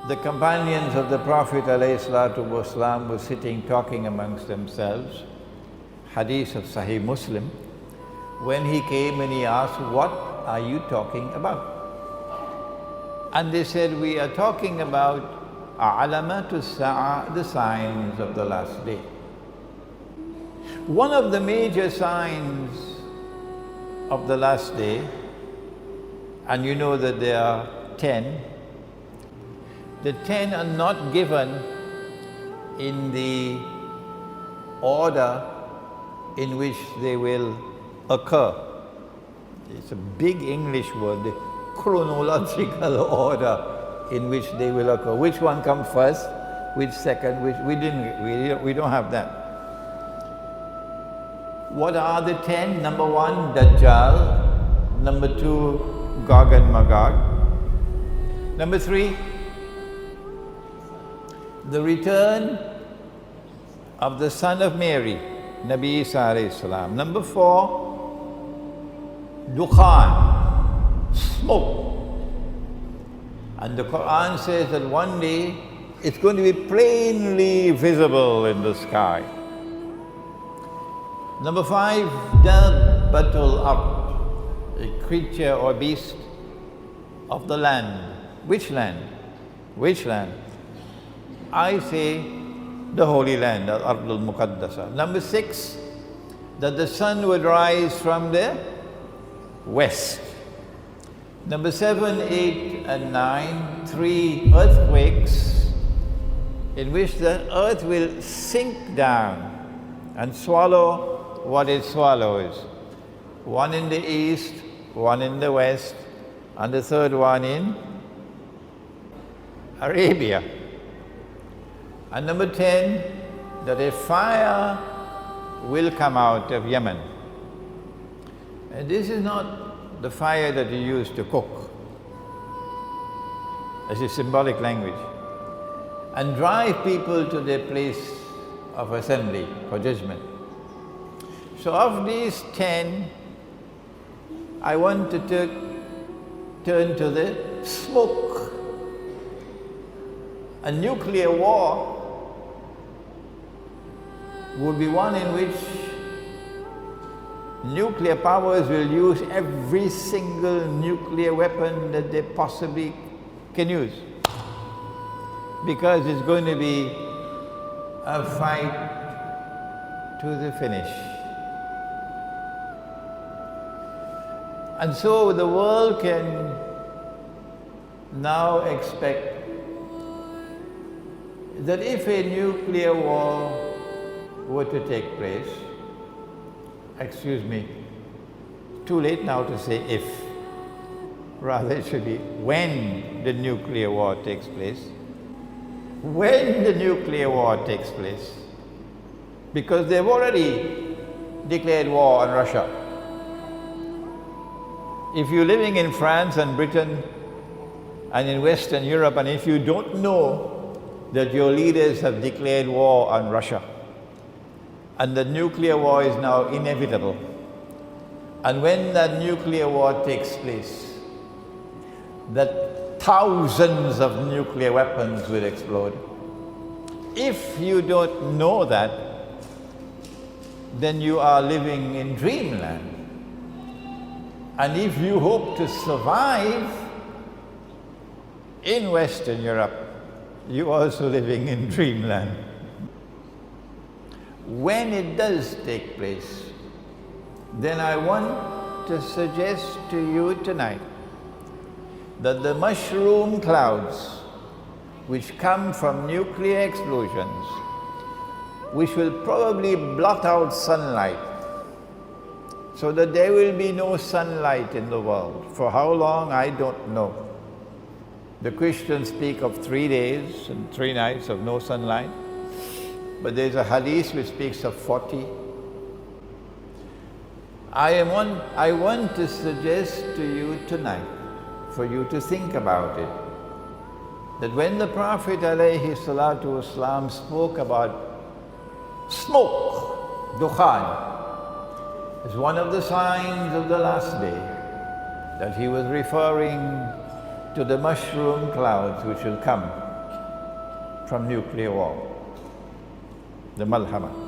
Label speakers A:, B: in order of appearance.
A: The companions of the Prophet ﷺ were sitting talking amongst themselves, hadith of Sahih Muslim, when he came and he asked, "What are you talking about?" And they said, "We are talking about alamatu sa'a, the signs of the last day." One of the major signs of the last day, and you know that there are 10, the 10 are not given in the order in which they will occur. It's a big English word, the chronological order in which they will occur. Which one comes first, which second, which we don't have that. What are the 10? Number 1, Dajjal. Number 2, Gog and Magog. Number 3, the return of the son of Mary, Nabi Isa alayhi salam. Number 4, Dukhan, smoke. And the Quran says that one day it's going to be plainly visible in the sky. Number 5, Dabbatul Ard, a creature or beast of the land. Which land? Which land? I say the Holy Land, Al-Ardul Muqaddasa. Number 6, that the sun would rise from the west. Number 7, 8 and 9, 3 earthquakes in which the earth will sink down and swallow what it swallows. One in the east, one in the west, and the third one in Arabia. And number 10, that a fire will come out of Yemen. And this is not the fire that you use to cook. It's a symbolic language. And drive people to their place of assembly for judgment. So of these 10, I want to turn to the smoke. A nuclear war would be one in which nuclear powers will use every single nuclear weapon that they possibly can use. Because it's going to be a fight to the finish. And so the world can now expect that if a nuclear war were to take place, excuse me, too late now to say if, rather it should be when the nuclear war takes place. When the nuclear war takes place, because they've already declared war on Russia. If you're living in France and Britain and in Western Europe, and if you don't know that your leaders have declared war on Russia, and the nuclear war is now inevitable, and when that nuclear war takes place, that thousands of nuclear weapons will explode. If you don't know that, then you are living in dreamland. And if you hope to survive in Western Europe, you're also living in dreamland. When it does take place, then I want to suggest to you tonight that the mushroom clouds which come from nuclear explosions, which will probably blot out sunlight, so that there will be no sunlight in the world. For how long, I don't know. The Christians speak of 3 days and 3 nights of no sunlight, but there's a hadith which speaks of 40. I want to suggest to you tonight, for you to think about it, that when the Prophet ﷺ spoke about smoke, Dukhan, as one of the signs of the last day, that he was referring to the mushroom clouds which will come from nuclear war, the Malhama.